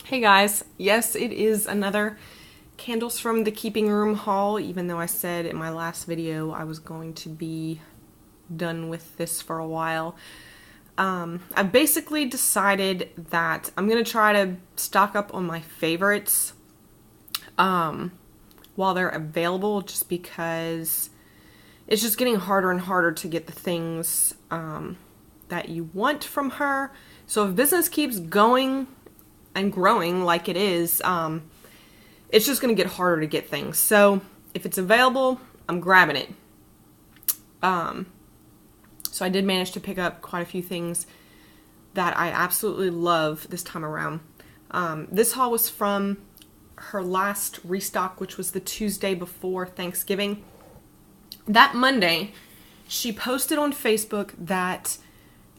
Hey guys, yes, it is another Candles from the Keeping Room haul, even though I said in my last video I was going to be done with this for a while. I basically decided that I'm going to try to stock up on my favorites while they're available, just because it's just getting harder and harder to get the things that you want from her. So if business keeps going and growing like it is, it's just going to get harder to get things. So if it's available, I'm grabbing it. So I did manage to pick up quite a few things that I absolutely love this time around. This haul was from her last restock, which was the Tuesday before Thanksgiving. That Monday, she posted on Facebook that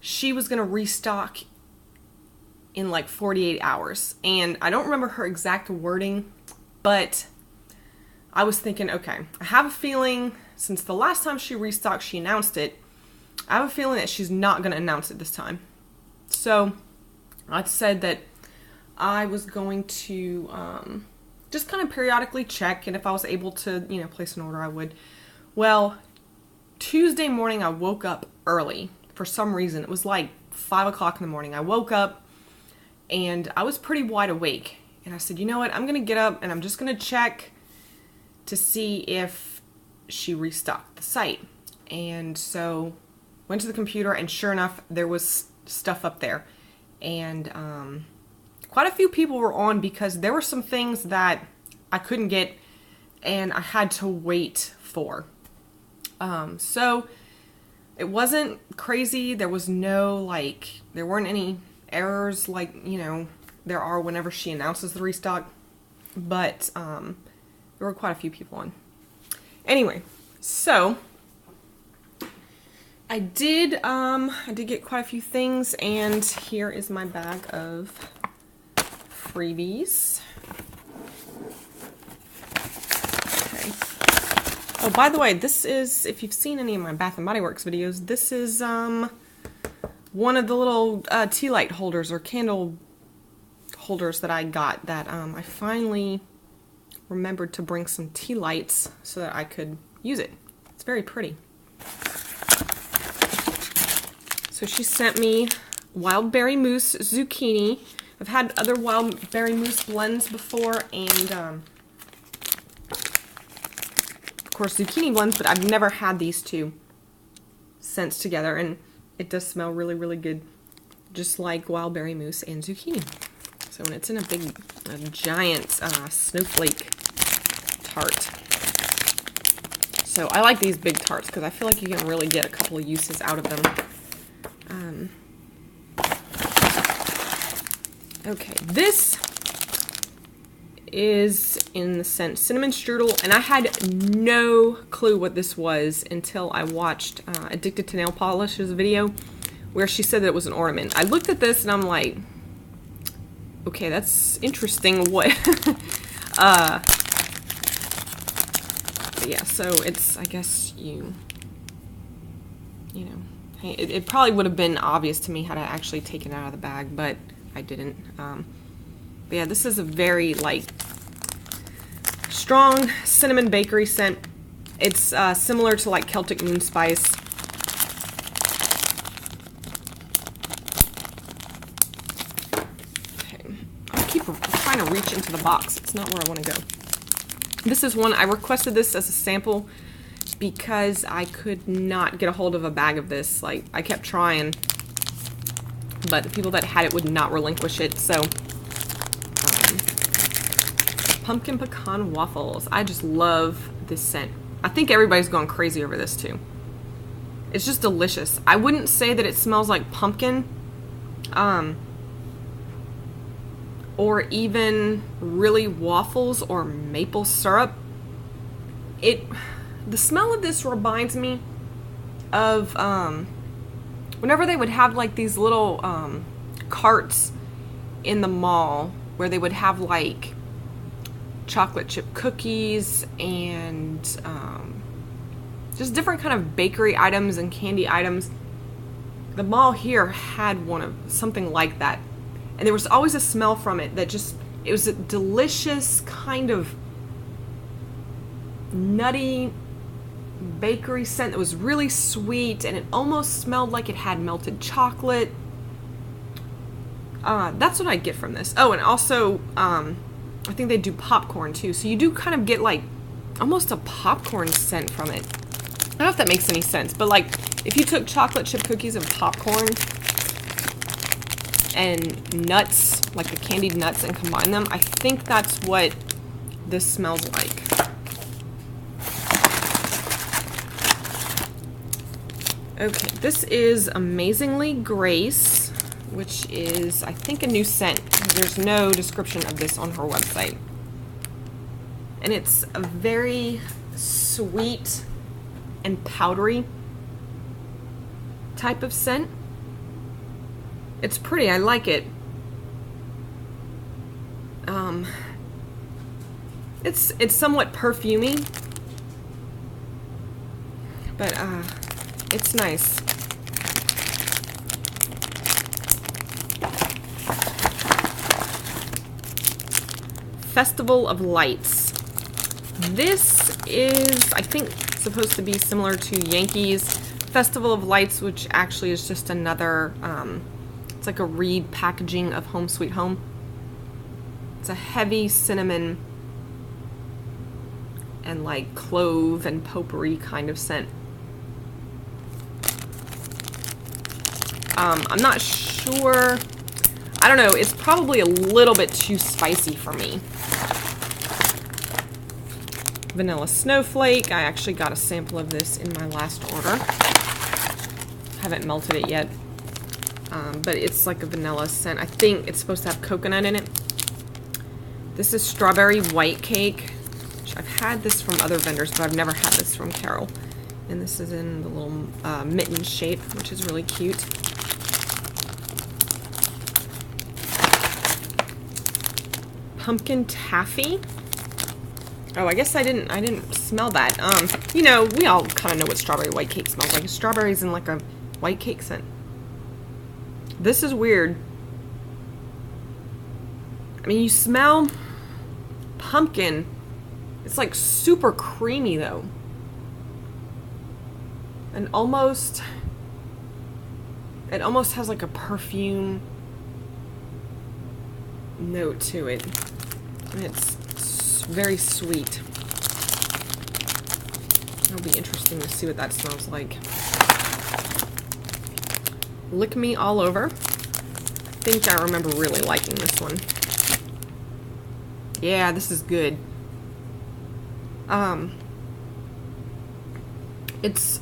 she was going to restock in like 48 hours. And I don't remember her exact wording, but I was thinking, okay, I have a feeling since the last time she restocked, she announced it. I have a feeling that she's not going to announce it this time. So I said that I was going to just kind of periodically check, and if I was able to, place an order, I would. Well, Tuesday morning I woke up early for some reason. It was like 5 o'clock in the morning. I woke up and I was pretty wide awake. And I said, you know what, I'm going to get up and I'm just going to check to see if she restocked the site. And so went to the computer, and sure enough, there was stuff up there. And quite a few people were on, because there were some things that I couldn't get and I had to wait for. So it wasn't crazy. There was no, there weren't any errors like, there are whenever she announces the restock. But there were quite a few people on. Anyway, so I did get quite a few things, and here is my bag of freebies. Okay. Oh, by the way, this is, if you've seen any of my Bath & Body Works videos, this is one of the little tea light holders or candle holders that I got, that I finally remembered to bring some tea lights so that I could use it. It's very pretty. So she sent me wild berry mousse zucchini. I've had other wild berry mousse blends before, and of course zucchini blends, but I've never had these two sensed together, and it does smell really, really good, just like wild berry mousse and zucchini. So when it's in a giant snowflake tart. So I like these big tarts because I feel like you can really get a couple of uses out of them. Okay, this is in the scent Cinnamon Strudel, and I had no clue what this was until I watched Addicted to Nail Polish's video where she said that it was an ornament. I looked at this and I'm like, okay, that's interesting. What? Yeah, so it's, I guess it probably would have been obvious to me had I actually taken it out of the bag, but I didn't. But yeah, this is a very, strong cinnamon bakery scent. It's similar to, Celtic Moon Spice. Okay. I keep trying to reach into the box. It's not where I want to go. This is one, I requested this as a sample because I could not get a hold of a bag of this. I kept trying, but the people that had it would not relinquish it. So pumpkin pecan waffles. I just love this scent. I think everybody's gone crazy over this too. It's just delicious. I wouldn't say that it smells like pumpkin, or even really waffles or maple syrup. The smell of this reminds me of whenever they would have these little carts in the mall where they would have chocolate chip cookies and just different kind of bakery items and candy items. The mall here had something like that, And there was always a smell from it that just, it was a delicious kind of nutty bakery scent that was really sweet, and it almost smelled like it had melted chocolate. That's what I get from this. Oh, and also, I think they do popcorn too, so you do kind of get like almost a popcorn scent from it. I don't know if that makes any sense, but like if you took chocolate chip cookies and popcorn and nuts, like the candied nuts, and combine them, I think that's what this smells like. Okay, this is Amazingly Grace, which is, I think, a new scent. There's no description of this on her website. And it's a very sweet and powdery type of scent. It's pretty, I like it. It's somewhat perfumey, but it's nice. Festival of Lights. This is, I think, supposed to be similar to Yankees Festival of Lights, which actually is just another, it's like a Reed packaging of Home Sweet Home. It's a heavy cinnamon and like clove and potpourri kind of scent. I'm not sure. I don't know. It's probably a little bit too spicy for me. Vanilla Snowflake. I actually got a sample of this in my last order. Haven't melted it yet. But it's like a vanilla scent. I think it's supposed to have coconut in it. This is Strawberry White Cake. Which I've had this from other vendors, but I've never had this from Carol. And this is in the little mitten shape, which is really cute. Pumpkin Taffy. Oh, I guess I didn't smell that. You know, we all kind of know what strawberry white cake smells like. Strawberries in like a white cake scent. This is weird. I mean, you smell pumpkin. It's like super creamy though. And almost, it almost has like a perfume note to it. And it's very sweet. It'll be interesting to see what that smells like. Lick Me All Over. I think I remember really liking this one. Yeah, this is good. It's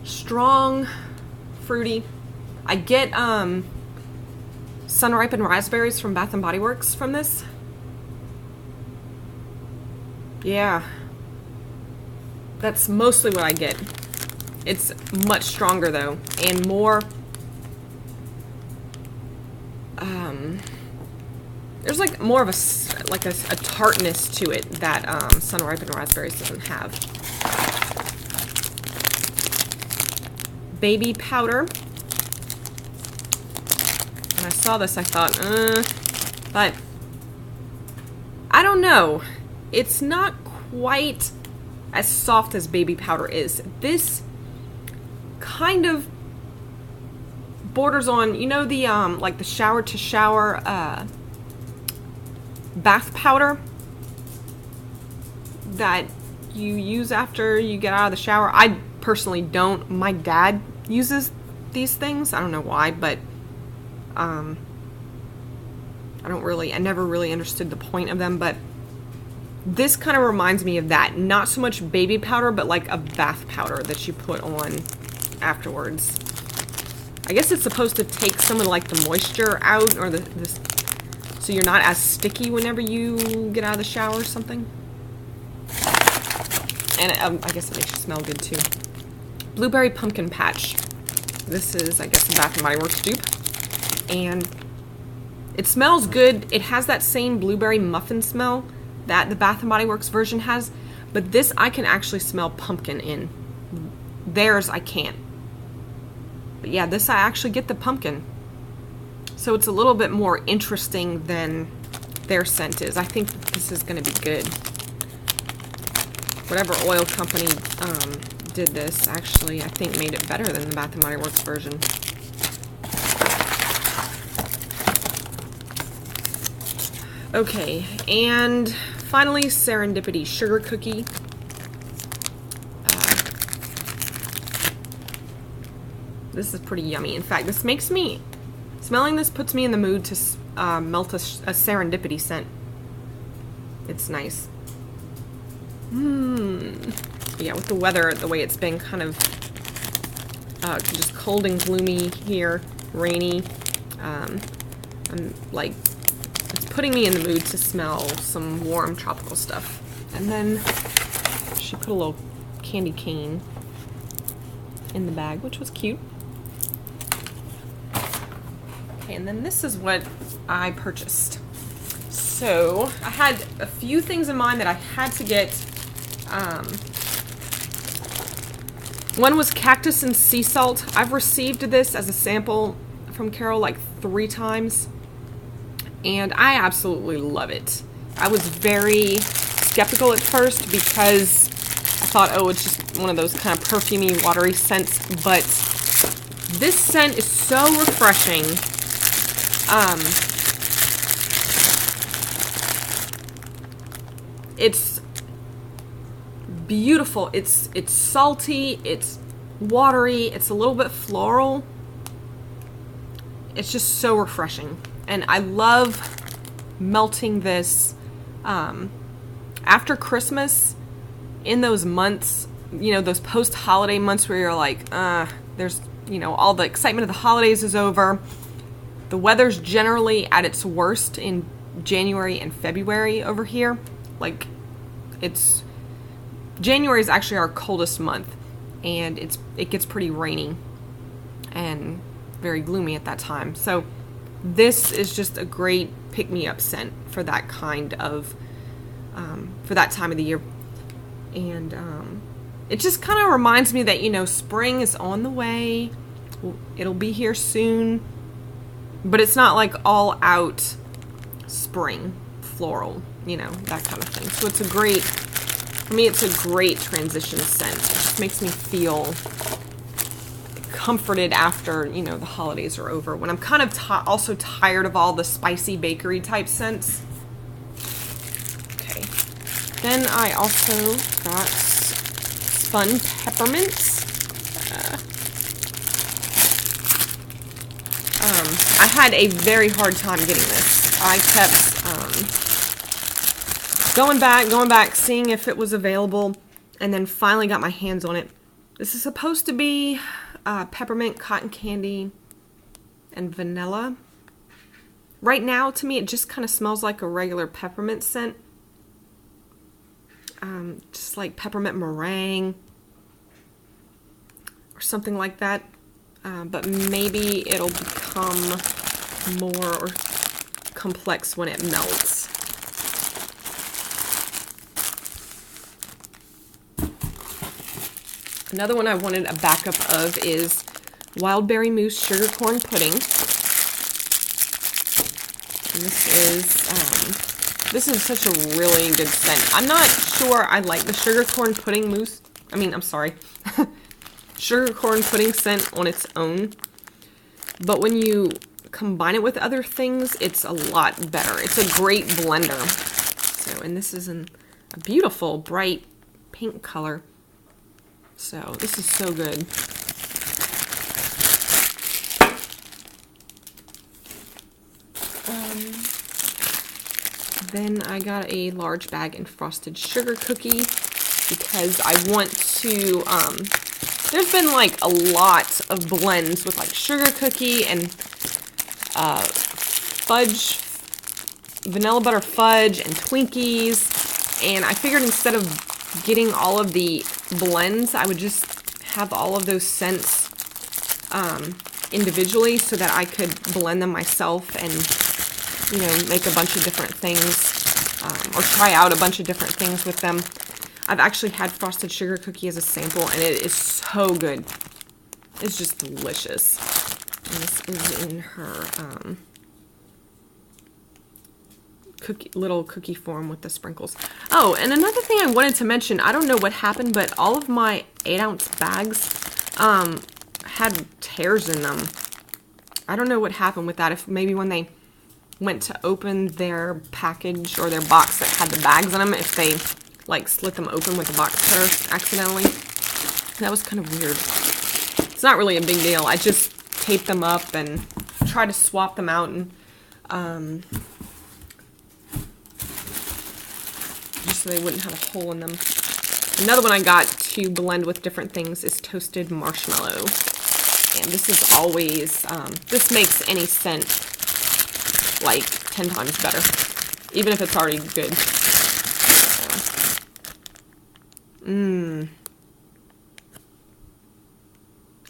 strong, fruity. I get sun-ripened raspberries from Bath and Body Works from this. Yeah, that's mostly what I get. It's much stronger though, and more. There's like more of a tartness to it that sun-ripened raspberries doesn't have. Baby powder. When I saw this, I thought, but I don't know. It's not quite as soft as baby powder is. This kind of borders on, you know, the like the shower to shower bath powder that you use after you get out of the shower. I personally don't. My dad uses these things. I don't know why, but I never really understood the point of them, but this kind of reminds me of that. Not so much baby powder, but like a bath powder that you put on afterwards. I guess it's supposed to take some of like the moisture out, or so you're not as sticky whenever you get out of the shower or something. And I guess it makes you smell good too. Blueberry Pumpkin Patch. This is, I guess, a Bath and Body Works dupe. And it smells good. It has that same blueberry muffin smell that the Bath and Body Works version has, but this I can actually smell pumpkin in. Theirs I can't. But yeah, this I actually get the pumpkin. So it's a little bit more interesting than their scent is. I think this is going to be good. Whatever oil company did this, actually, I think made it better than the Bath & Body Works version. Okay, and finally, Serendipity Sugar Cookie. This is pretty yummy. In fact, this makes me, smelling this puts me in the mood to melt a serendipity scent. It's nice. Yeah, with the weather, the way it's been kind of just cold and gloomy here, rainy, I'm like, it's putting me in the mood to smell some warm tropical stuff. And then she put a little candy cane in the bag, which was cute. Okay, and then this is what I purchased. So I had a few things in mind that I had to get. One was Cactus and Sea Salt. I've received this as a sample from Carol like 3 times, and I absolutely love it. I was very skeptical at first because I thought, oh, it's just one of those kind of perfumey, watery scents, but this scent is so refreshing. It's beautiful. It's salty, it's watery, it's a little bit floral. It's just so refreshing. And I love melting this after Christmas, in those months, you know, those post-holiday months where you're like, there's, you know, all the excitement of the holidays is over. The weather's generally at its worst in January and February over here. Like, January is actually our coldest month, and it gets pretty rainy and very gloomy at that time. So this is just a great pick-me-up scent for that kind of, for that time of the year. And it just kind of reminds me that, you know, spring is on the way. It'll be here soon. But it's not like all out spring floral, you know, that kind of thing. So it's a great, for me, it's a great transition scent. It just makes me feel comforted after, you know, the holidays are over. When I'm kind of also tired of all the spicy bakery type scents. Okay. Then I also got Spun Peppermints. I had a very hard time getting this. I kept going back, seeing if it was available, and then finally got my hands on it. This is supposed to be peppermint, cotton candy, and vanilla. Right now, to me, it just kind of smells like a regular peppermint scent. Just like peppermint meringue or something like that. But maybe it'll become more complex when it melts. Another one I wanted a backup of is Wild Berry Mousse Sugar Corn Pudding. And this is such a really good scent. I'm not sure I like the sugar corn pudding mousse. Sugar corn pudding scent on its own. But when you combine it with other things, it's a lot better. It's a great blender. So, and this is a beautiful, bright pink color. So, this is so good. Then I got a large bag in frosted sugar cookie because I want to, there's been like a lot of blends with like sugar cookie and fudge, vanilla butter fudge and Twinkies, and I figured instead of getting all of the blends, I would just have all of those scents individually so that I could blend them myself and, you know, make a bunch of different things, or try out a bunch of different things with them. I've actually had frosted sugar cookie as a sample, and it is so good. It's just delicious. And this is in her little cookie form with the sprinkles. Oh, and another thing I wanted to mention, I don't know what happened, but all of my 8-ounce bags had tears in them. I don't know what happened with that. If maybe when they went to open their package or their box that had the bags in them, if they like slit them open with the box cutter accidentally. That was kind of weird. It's not really a big deal. I just taped them up and tried to swap them out, and just so they wouldn't have a hole in them. Another one I got to blend with different things is toasted marshmallow. And this is always, this makes any scent like 10 times better, even if it's already good.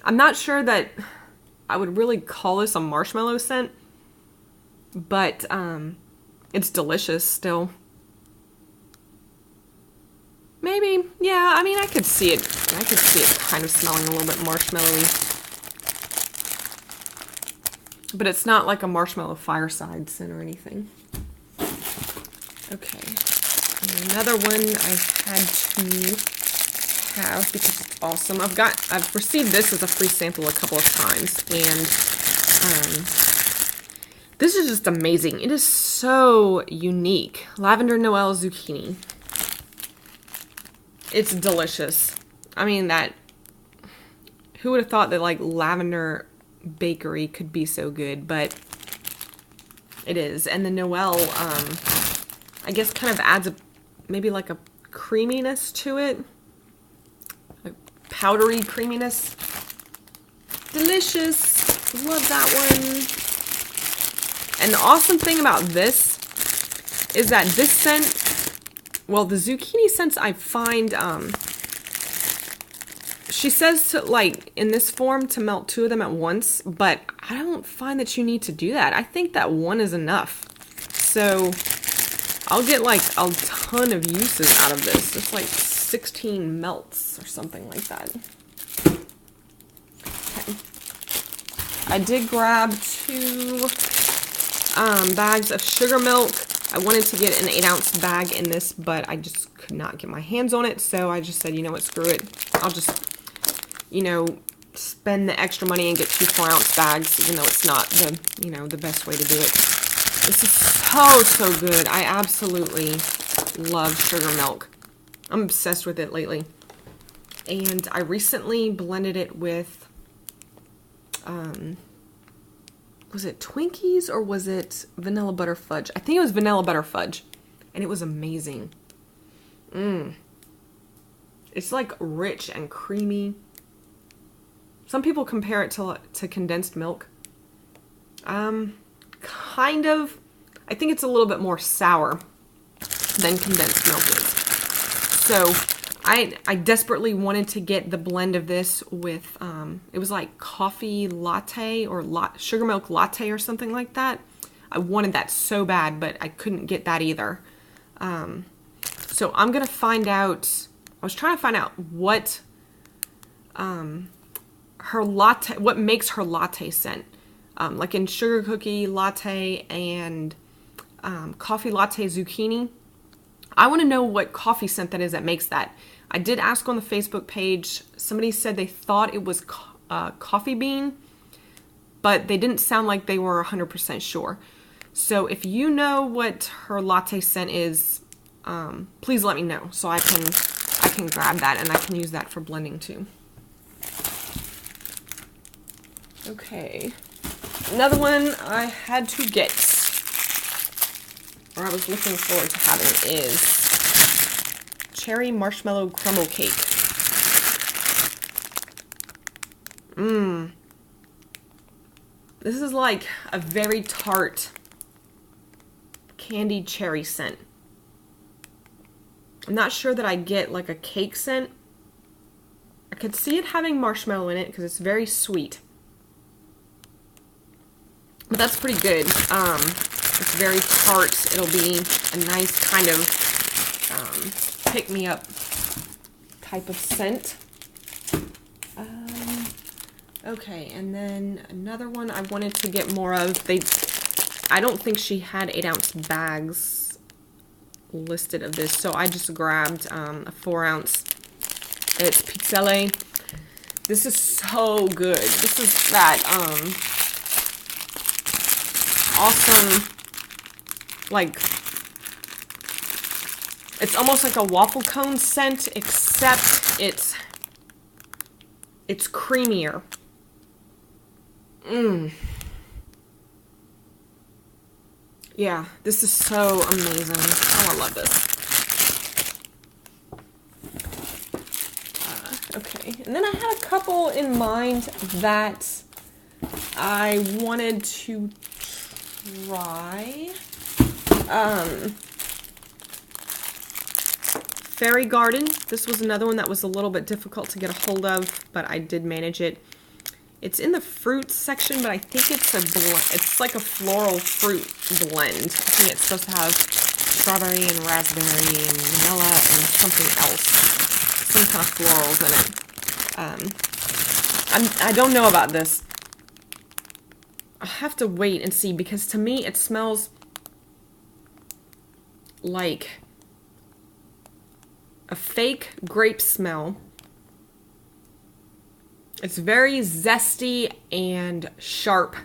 I'm not sure that I would really call this a marshmallow scent, but it's delicious still. Maybe, yeah, I mean, I could see it kind of smelling a little bit marshmallowy. But it's not like a marshmallow fireside scent or anything. Okay. And another one I had to have because it's awesome. I've received this as a free sample a couple of times, and this is just amazing. It is so unique. Lavender Noel Zucchini. It's delicious. I mean, who would have thought that like lavender bakery could be so good, but it is. And the Noel, I guess kind of adds maybe like a creaminess to it. A powdery creaminess. Delicious. Love that one. And the awesome thing about this is that this scent, well, the zucchini scents I find, she says to, like, in this form to melt 2 of them at once, but I don't find that you need to do that. I think that 1 is enough. So I'll get like a ton of uses out of this. It's like 16 melts or something like that. Okay. I did grab 2 bags of sugar milk. I wanted to get an 8-ounce bag in this, but I just could not get my hands on it. So I just said, you know what, screw it. I'll just, you know, spend the extra money and get 2 4-ounce bags, even though it's not the, you know, the best way to do it. This is so good. I absolutely love sugar milk. I'm obsessed with it lately. And I recently blended it with, was it Twinkies or was it vanilla butter fudge? I think it was vanilla butter fudge. And it was amazing. It's like rich and creamy. Some people compare it to condensed milk. Kind of. I think it's a little bit more sour than condensed milk is. So I desperately wanted to get the blend of this with, it was like coffee latte or sugar milk latte or something like that. I wanted that so bad, but I couldn't get that either. So I'm going to find out, I was trying to find out what her latte, what makes her latte scent. Like in sugar cookie latte and coffee latte zucchini. I want to know what coffee scent that is that makes that. I did ask on the Facebook page. Somebody said they thought it was coffee bean, but they didn't sound like they were 100% sure. So if you know what her latte scent is, please let me know so I can grab that and I can use that for blending too. Okay. Another one I had to get, or I was looking forward to having, is cherry marshmallow crumble cake. This is like a very tart candied cherry scent. I'm not sure that I get like a cake scent. I could see it having marshmallow in it because it's very sweet. But that's pretty good. It's very tart. It'll be a nice kind of pick-me-up type of scent. Okay, and then another one I wanted to get more of. I don't think she had 8-ounce bags. listed of this, so I just grabbed a 4-ounce. It's Pizzelle. This is so good. This is that awesome, like, it's almost like a waffle cone scent, except it's creamier. Yeah, this is so amazing. Oh, I love this. Okay, and then I had a couple in mind that I wanted to try. Fairy Garden. This was another one that was a little bit difficult to get a hold of, but I did manage it. It's in the fruit section, but I think it's a blend. It's like a floral fruit blend. I think it's supposed to have strawberry and raspberry and vanilla and something else. Some kind of florals in it. I don't know about this. I have to wait and see, because to me it smells like a fake grape smell. It's very zesty and sharp.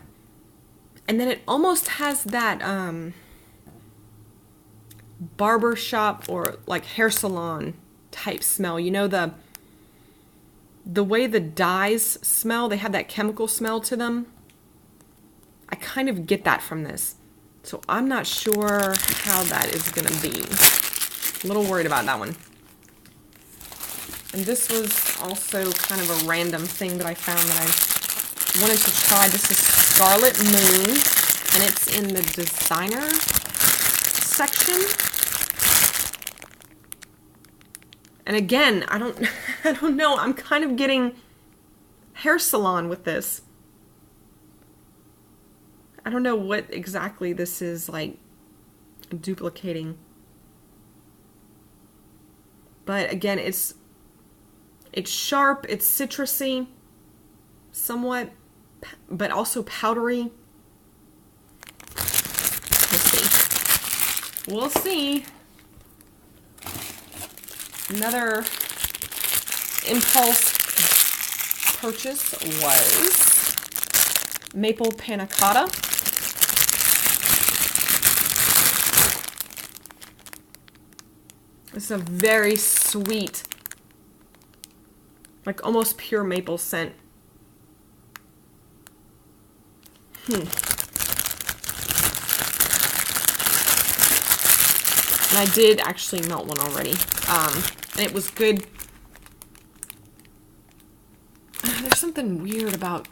And then it almost has that barber shop or like hair salon type smell. You know, the way the dyes smell, they have that chemical smell to them. I kind of get that from this. So I'm not sure how that is going to be. A little worried about that one. And this was also kind of a random thing that I found that I wanted to try. This is Scarlet Moon, and it's in the designer section. And again, I don't know. I'm kind of getting hair salon with this. I don't know what exactly this is like duplicating. But again, it's sharp, it's citrusy, somewhat, but also powdery. We'll see. We'll see. Another impulse purchase was maple panna cotta. It's a very sweet, like almost pure maple scent. And I did actually melt one already. And it was good. There's something weird about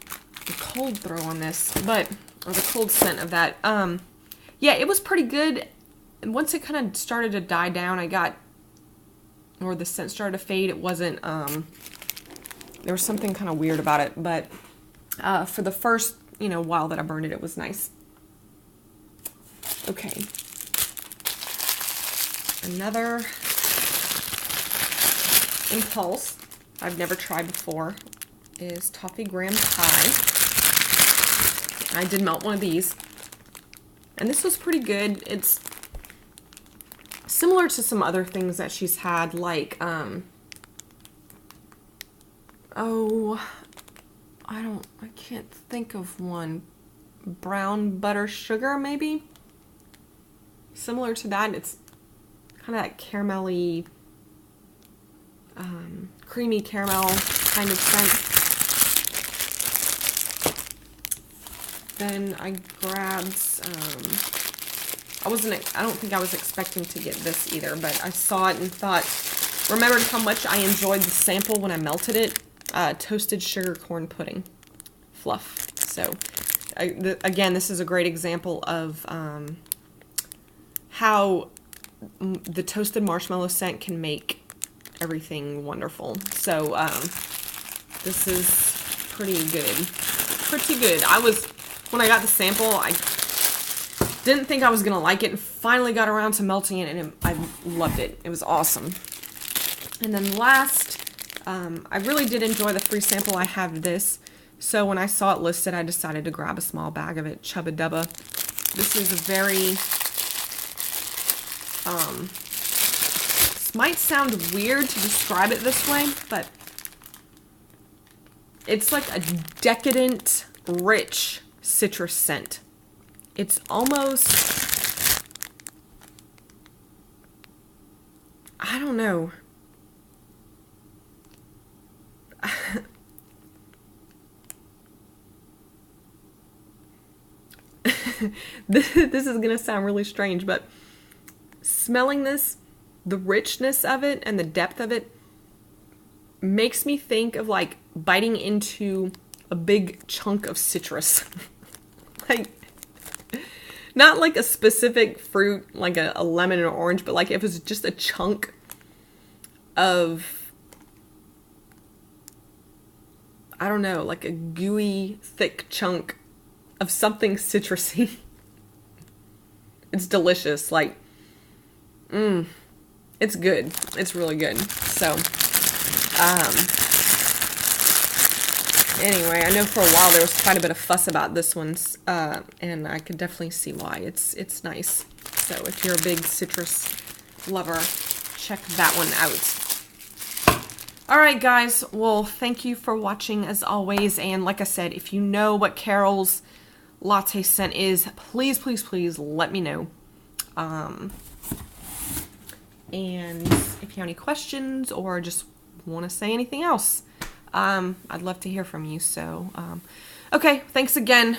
the cold throw on this, or the cold scent of that. Yeah, it was pretty good. And once it kind of started to die down, or the scent started to fade, it wasn't, there was something kind of weird about it, but for the first, while that I burned it, it was nice. Okay. Another impulse I've never tried before is Toffee Gram Pie. I did melt one of these, and this was pretty good. It's similar to some other things that she's had, like, I can't think of one. Brown butter sugar, maybe? Similar to that. It's kind of that caramelly, creamy caramel kind of scent. Then I grabbed, I don't think I was expecting to get this either, but I saw it and remembered how much I enjoyed the sample when I melted it. Toasted sugar corn pudding fluff. So, again, this is a great example of how the toasted marshmallow scent can make everything wonderful. So, this is pretty good. Pretty good. When I got the sample, I didn't think I was going to like it, and finally got around to melting it, and I loved it. It was awesome. And then last, I really did enjoy the free sample. I have this. So when I saw it listed, I decided to grab a small bag of it. Chubba Dubba. This is a very This might sound weird to describe it this way, but it's like a decadent, rich citrus scent. It's almost, I don't know. This is gonna sound really strange, but smelling this, the richness of it and the depth of it makes me think of like biting into a big chunk of citrus. Like, not like a specific fruit, like a lemon or orange, but like if it was just a chunk of, I don't know, like a gooey, thick chunk of something citrusy. It's delicious. Like, it's good. It's really good. So, anyway, I know for a while there was quite a bit of fuss about this one, and I could definitely see why. It's nice. So if you're a big citrus lover, check that one out. Alright guys, well thank you for watching as always, and like I said, if you know what Carol's latte scent is, please, please, please let me know. And if you have any questions or just want to say anything else, I'd love to hear from you. So, okay, thanks again.